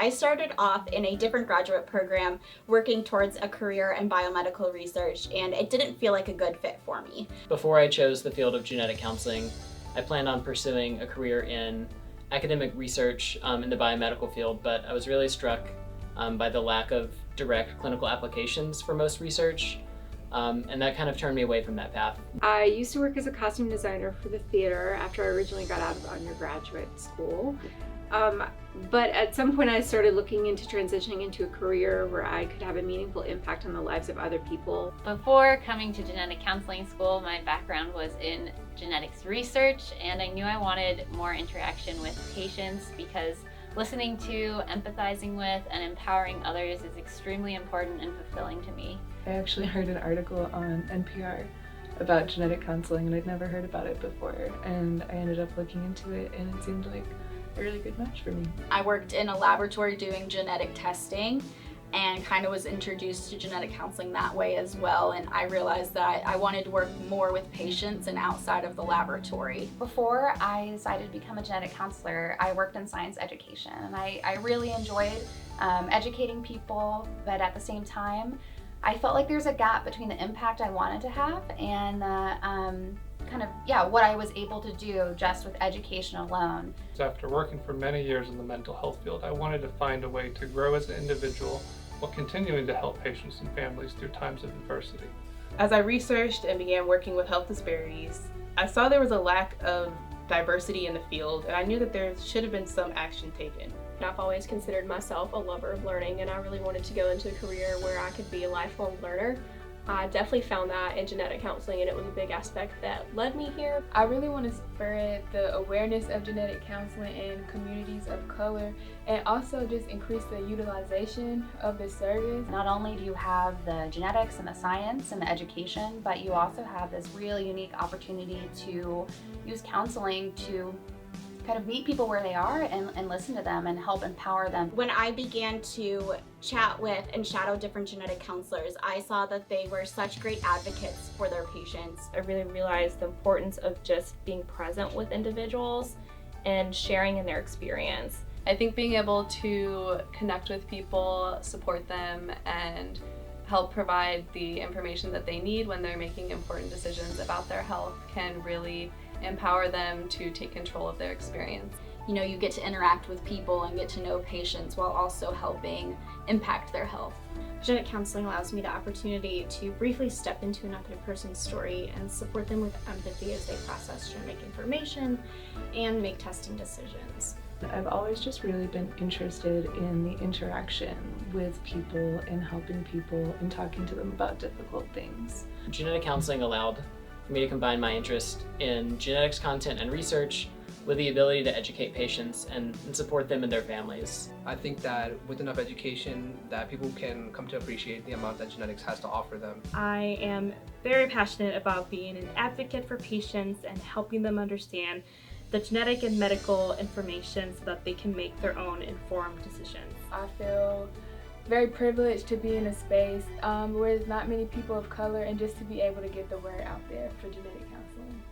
I started off in a different graduate program working towards a career in biomedical research, and it didn't feel like a good fit for me. Before I chose the field of genetic counseling, I planned on pursuing a career in academic research in the biomedical field, but I was really struck by the lack of direct clinical applications for most research, and that kind of turned me away from that path. I used to work as a costume designer for the theater after I originally got out of undergraduate school. But at some point I started looking into transitioning into a career where I could have a meaningful impact on the lives of other people. Before coming to genetic counseling school, my background was in genetics research, and I knew I wanted more interaction with patients because listening to, empathizing with, and empowering others is extremely important and fulfilling to me. I actually heard an article on NPR about genetic counseling, and I'd never heard about it before, and I ended up looking into it, and it seemed like a really good match for me. I worked in a laboratory doing genetic testing and kind of was introduced to genetic counseling that way as well, and I realized that I wanted to work more with patients and outside of the laboratory. Before I decided to become a genetic counselor, I worked in science education, and I really enjoyed educating people, but at the same time I felt like there's a gap between the impact I wanted to have and what I was able to do just with education alone. After working for many years in the mental health field, I wanted to find a way to grow as an individual while continuing to help patients and families through times of adversity. As I researched and began working with health disparities, I saw there was a lack of diversity in the field, and I knew that there should have been some action taken. I've always considered myself a lover of learning, and I really wanted to go into a career where I could be a lifelong learner. I definitely found that in genetic counseling, and it was a big aspect that led me here. I really want to spread the awareness of genetic counseling in communities of color, and also just increase the utilization of the service. Not only do you have the genetics and the science and the education, but you also have this really unique opportunity to use counseling to kind of meet people where they are and listen to them and help empower them. When I began to chat with and shadow different genetic counselors, I saw that they were such great advocates for their patients. I really realized the importance of just being present with individuals and sharing in their experience. I think being able to connect with people, support them, and help provide the information that they need when they're making important decisions about their health can really empower them to take control of their experience. You know, you get to interact with people and get to know patients while also helping impact their health. Genetic counseling allows me the opportunity to briefly step into another person's story and support them with empathy as they process genetic information and make testing decisions. I've always just really been interested in the interaction with people and helping people and talking to them about difficult things. Genetic counseling allowed for me to combine my interest in genetics content and research with the ability to educate patients and support them and their families. I think that with enough education that people can come to appreciate the amount that genetics has to offer them. I am very passionate about being an advocate for patients and helping them understand the genetic and medical information so that they can make their own informed decisions. I feel very privileged to be in a space where there's not many people of color, and just to be able to get the word out there for genetic counseling.